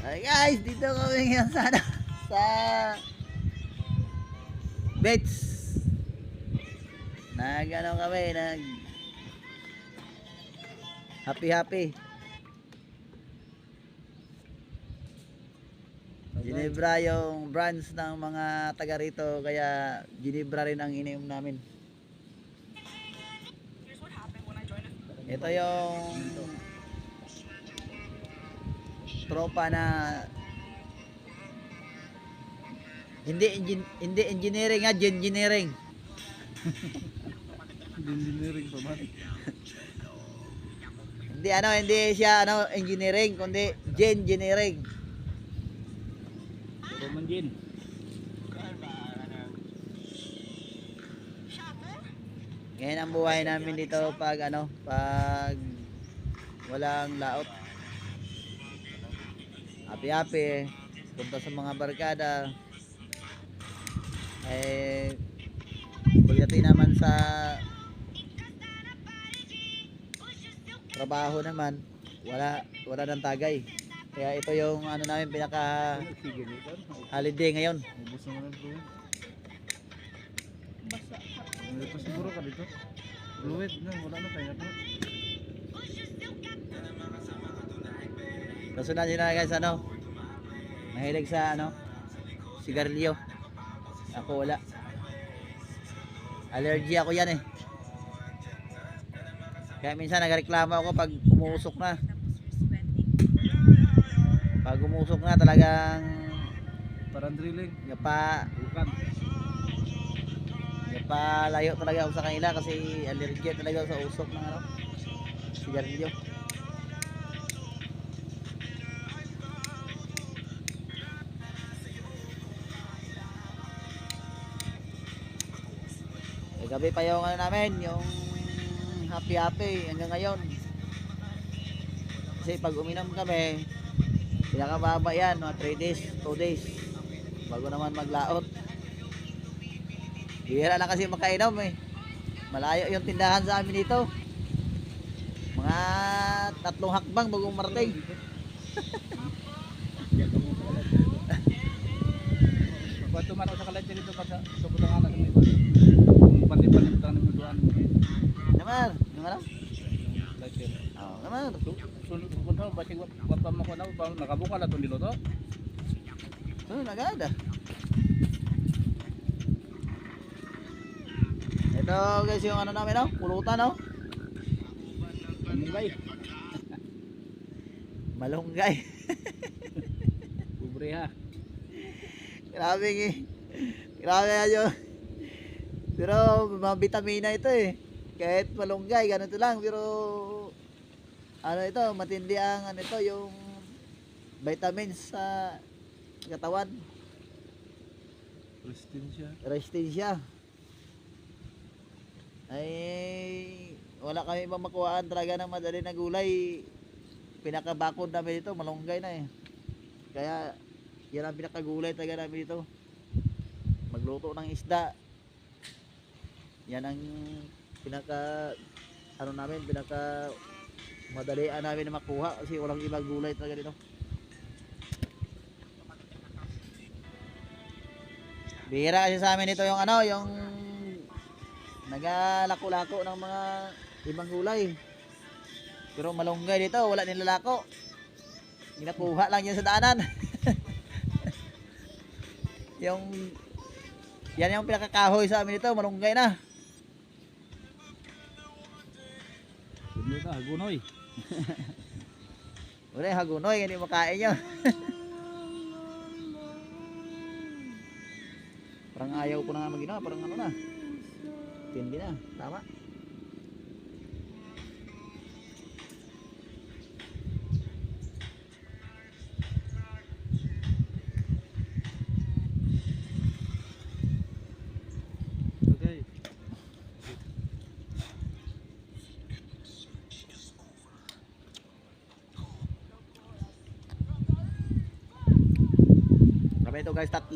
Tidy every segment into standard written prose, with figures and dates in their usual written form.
Ay guys, dito kami ngayon sa ano, sa beach. Ano kami, happy. Ginebra yung brands ng mga taga rito, kaya Ginebra rin ang ininom namin. Ito yung tropa na hindi engineering, engineering. Engineering pa man. Hindi siya engineering, kundi engineering. Puro man gin. Ngayon ang buhay namin dito pag pag walang laot. Happy, punta sa mga barkada. Pagdating naman sa trabaho naman, wala nang tagay. Kaya ito yung namin pinaka holiday ngayon. Ubus naman ang fluid. Dito siguro ka dito. Fluid na, wala na kaya pa. Kasunod nyo na guys, mahilig sa sigarilyo. Ako wala. Allergy ako yan eh. Kaya minsan nagreklamo ako pag umusok na. Pag umusok na talagang Parang drilling. Bukan. Layo talaga ako sa kanila kasi allergy talaga sa usok ng sigarilyo. Gabi pa yung namin, yung happy hanggang ngayon. Kasi pag uminom kami, pinakababa yan, 3 days, 2 days bago naman maglaot. Bihira lang kasi makainom eh. Malayo yung tindahan sa amin dito. Mga 3 hakbang bagong marating. Pagbato man ako sa kaladya dito pa sa Butanganan ng iba. Kung palit-palit lang ng duaan mo. Naman, yung Like naman. sunod ko na basig wat pa mo ko na nakabuka na to niluto. Nagada. Ito guys yung namin pulutan Malunggay. Malunggay. Pobre ha. Grabe yun. Pero mga vitamina ito eh. Kahit malunggay, ganito lang. Pero ito, matindi ang yung vitamins sa katawan. Resistensya. Ay wala kami pa makuhaan talaga ng madali na gulay. Pinakabakod namin dito, malunggay na eh. Kaya yan ang pinakagulay talaga namin dito. Magluto ng isda. Yan ang pinaka madalian namin na makuha kasi walang ibang gulay talaga dito. Bihira kasi sa amin ito yung yung nagalako-lako ng mga ibang gulay. Pero malunggay dito, wala nilalako. Ginakuha lang yan sa daanan. Yan yung pinakakahoy sa amin dito, malunggay na. Hindi ka hagunoy. Wala yung hagunoy, hindi makain nyo. Parang ayaw ko na nga maginawa, parang na. Tindi na, tama. Okay. Kami ito guys, 3.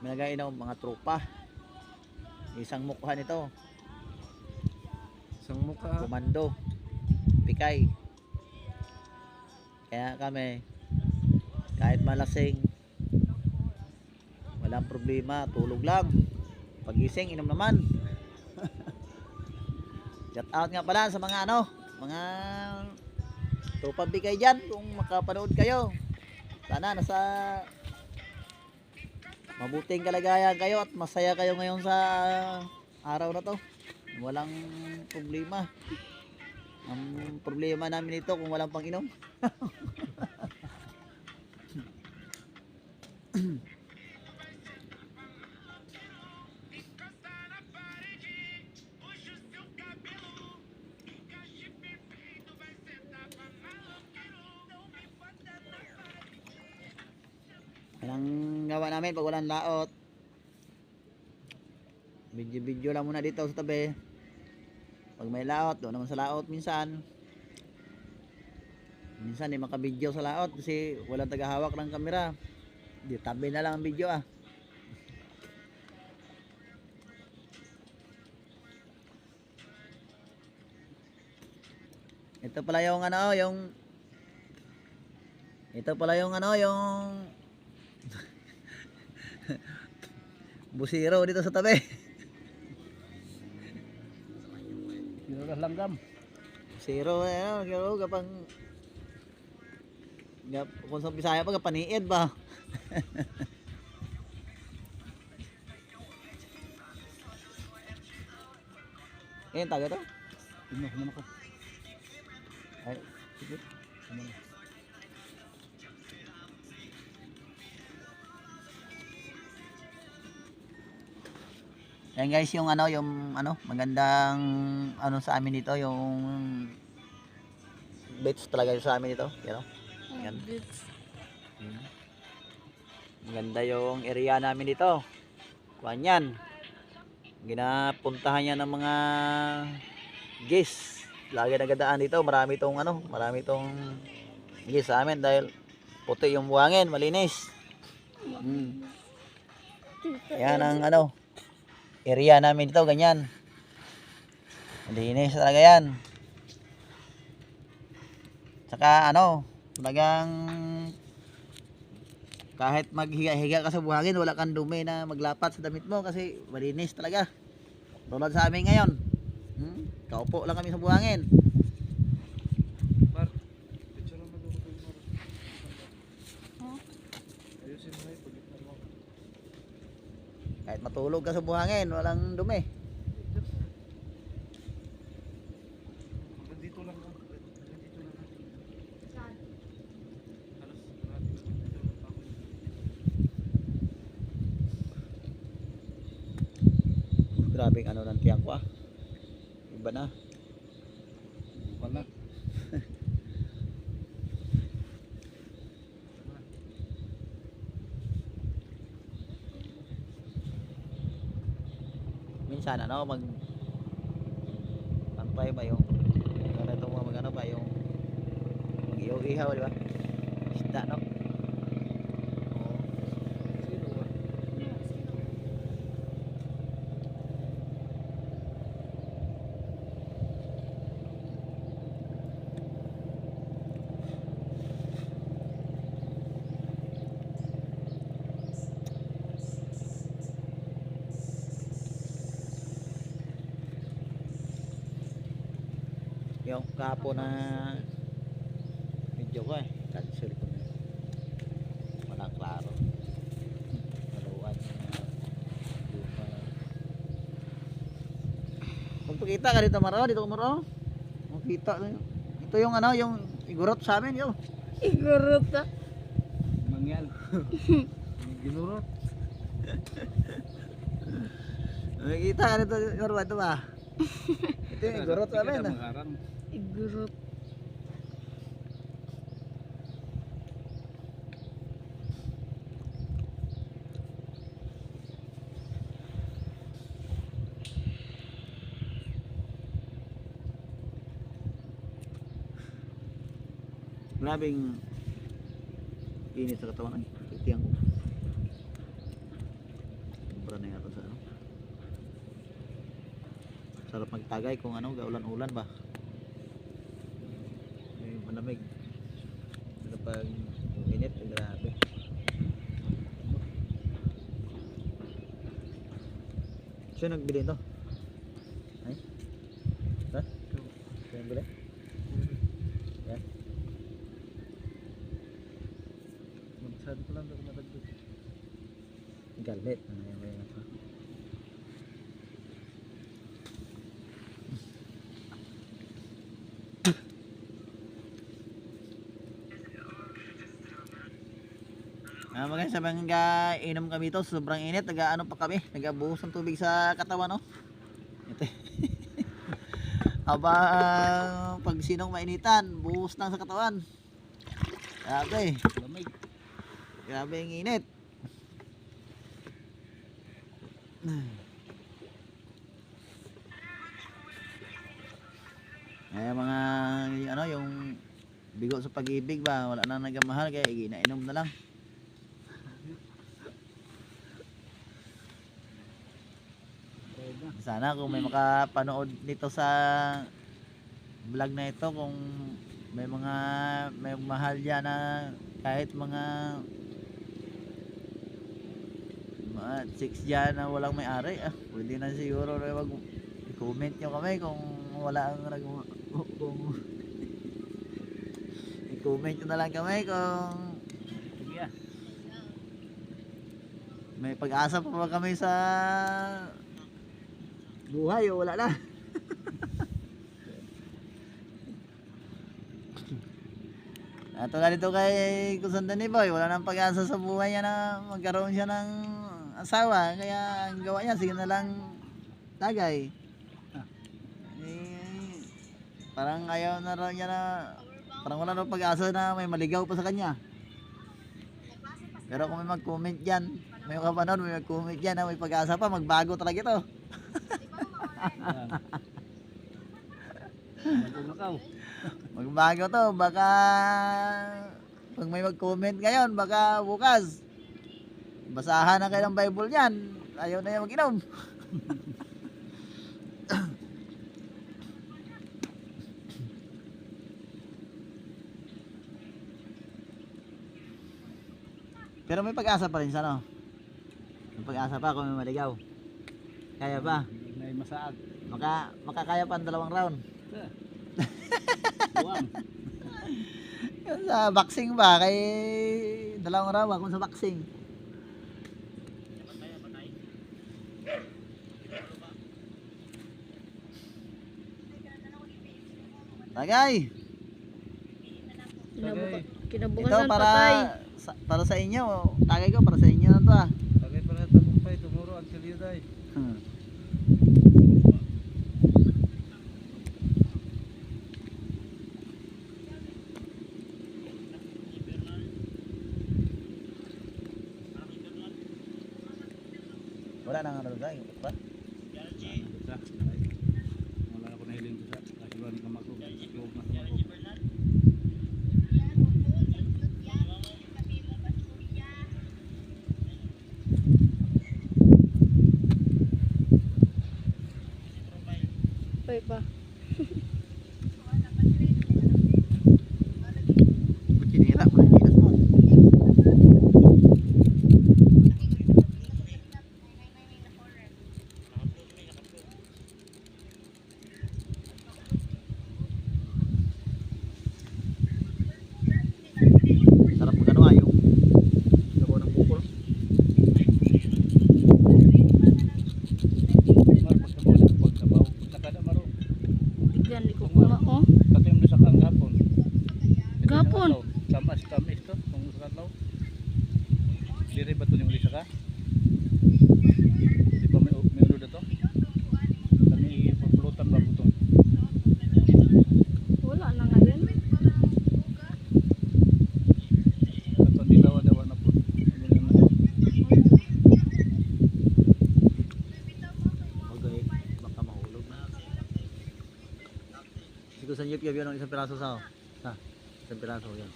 May nagainom mga tropa. Isang mukha nito, Isang mukha. komando, pikay. Kaya kami, kahit malasing, walang problema, tulog lang. Pagising, inom naman. Shout out nga pala sa mga mga tupabikay dyan kung makapanood kayo. Sana nasa mabuting kalagayan kayo at masaya kayo ngayon sa araw na to. Walang problema. Ang problema namin ito kung walang pang-inom. Yan ang gawa namin pag walang laot. Video lang muna dito sa tabi. Pag may laot, doon naman sa laot minsan. Minsan di makabidyo sa laot kasi walang tagahawak ng kamera. Di tabi na lang ang video ah. Ito pala yung yung busiro dito sa tabi. Yung langgam. Busiro kapang kung sa Bisaya pa paniid ba. Yan taga to. Naman ako. Ay, sige. Yan guys, yung magandang sa amin dito, yung beach talaga sa amin dito, yan. Maganda yung area namin dito. Kuan yan. Ginapuntahan yan ng mga guests. Lagi nagadaan dito, marami tong guests sa amin dahil puti yung buhangin, malinis. Yan ang area namin dito, ganyan. Malinis talaga yan. Saka talagang kahit maghiga-higa ka sa buhangin, wala kang dumi na maglapat sa damit mo kasi malinis talaga. Tulad sa amin ngayon. Kaupo lang kami sa buhangin. Mar, picture lang mag-upo Mar. Ayusin mo ay pagkita mo. Kahit matulog ka sa buhangin, walang dumi. Dito lang ako. Dito lang. Saan? Alas, dito lang ako. Grabing ng tiyang ko ah. Iba na. Wala. Minsan pantay ba yung itong mga yung mag-ihaw-ihaw, di ba? Isda Sino ba? yung kapo na video ko cancel ko na walang klaro maluwan magpakita ka dito Maro makita ito yung yung igurot sa amin yun Igurot ah. Mangyan. Ginurot. makita ka dito Maro ito ba ito yung igurot sa amin Igurot. grabing init sa katawan ay titiyang ko sobra na yata sa sarap magtagay kung gaulan-ulan ba malamig pag init, grabe. Sino nagbili ito? Ay? Ha? Sino nagbili? Yan. Magsado ko lang daw matagdag. Galit. Ayan, ayan, ayan. Mga sabang inom kami to, sobrang init, nag-ano pa kami, nag-buhos ng tubig sa katawan, no? Ito. Habang pag sinong mainitan, buhos lang sa katawan. Grabe, Lamig. grabe yung init. Kaya mga ano yung bigo sa pag-ibig ba, wala na nagamahal kaya ginainom na lang. Sana kung may makapanood nito sa vlog na ito, kung may mahal diyan na kahit mga 6 diyan na walang may-ari, pwede na siguro na mag-comment nyo kami kung wala ang kung i-comment nyo na lang kami kung Sige ah. may pag-asa pa ba kami sa buhay o wala na. At tulad dito kay Kusandan ni Boy, wala nang pag-asa sa buhay niya na magkaroon siya ng asawa, kaya ang gawa niya sige na lang tagay. Parang ayaw na raw niya na, parang wala na pag-asa na may maligaw pa sa kanya. Pero kung may mag-comment dyan, may kapanood, may mag-comment dyan na may pag-asa pa, magbago talaga ito. Yan. Magkumakaw. Magbago to, baka pag may mag-comment ngayon, baka bukas basahan na kayo ng Bible niyan, ayaw na yung mag-inom. Pero may pag-asa pa rin sa ano? May pag-asa pa kung may maligaw. Kaya pa? May masaag. Makakaya pa ang 2 round. Buwang. Yung sa boxing ba? Kay 2 round kung sa boxing. Tagay! Tagay. Ito Kinabukasan patay. para sa inyo. Tagay ko para sa inyo na to ah. Tagay pala tagumpay. Tomorrow until you die. Wala nang ano tayo. Pa? Wala na ko nahiling sa kasiluan ni kamako. Huwag na kamako. Pay pa. Bucinira mo na gilas mo. Sarap pag ano yung sabaw ng bukol. Pagkabaw. Nakada maro. Bigyan ni ko kuma oh. Katayong na sa kang gapon. Gapon? Tamas to. Kung sa katlaw. Diri ba ito yung ulisa ka? Di ba may ulo na to? Kami ipapulutan ba ito? Wala na ngayon. Kato dilawa-dawa na po. Okay, baka mahulog na. Siguro sa YouTube yun ang isang piraso sa isang piraso yan.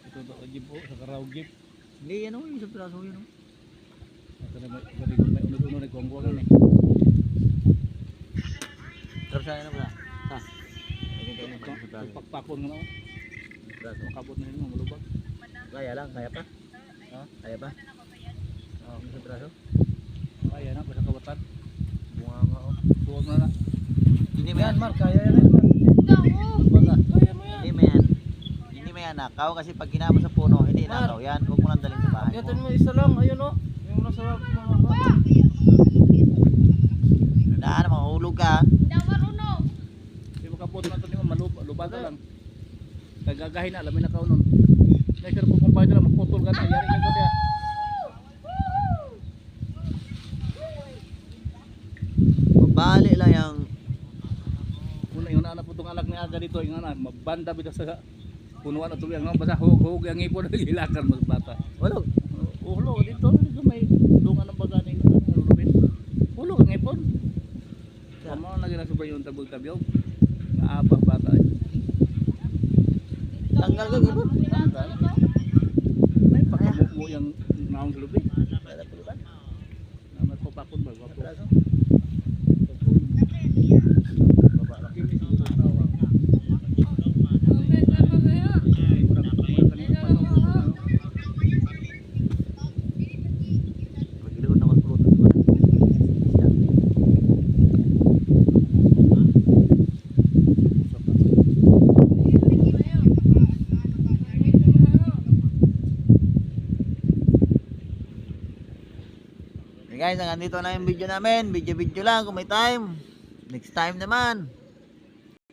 Ito to jeep po sa karaw jeep. Hindi yan o, isang piraso yun o. Ito na may unod-unod na kuwang-kuwangan eh. Sarap siya yan o pala. Sa. Isang piraso. Pakpakon nga na. Braso. Makabot na yun, malubak. Kaya lang, kaya pa? Ha? Kaya pa? Oh, Sa braso? kaya na, basta kabatan. Bunga nga oh. Huwag na na. Hindi mo yan, Mar, kaya yan. Mar. Baga. Kaya mo yan. Hindi mo yan. Hindi mo yan nakaw kasi pag ginama sa puno, hindi nakaw yan. Huwag mo nang dalhin sa bahay Yatin mo. mo isa lang, ayun o. Yung nasa mga bata. Daan, mahulog ka. Di makabot na ito niyo, malubata lang. Kagagahin na, alamin na ka nun. Naisir ko kung paano lang, magputol ka na, yari ka ko kaya. Mabali lang yung Una yung anak po itong anak ni Aga dito, yung anak, mabanda bita sa punuan at tubig, basta hug yung ipon, hilakan mo sa bata. walog. Ulo, dito may dungan ng baga ng lulubin. Ulo ang ipon. Tama na ginasubay yung tabog-tabyog. Naabang bata. Tanggal ka gibon. Tanggal. May pakabubo yung naong lulubin. Wala pa ba? Na may papakon ba? Wapo. Braso. Baba laki ni siguro tawang. Magiliw naman pulutan naman. Okay guys, hanggang dito na yung video namin. Video lang kung may time. Next time naman.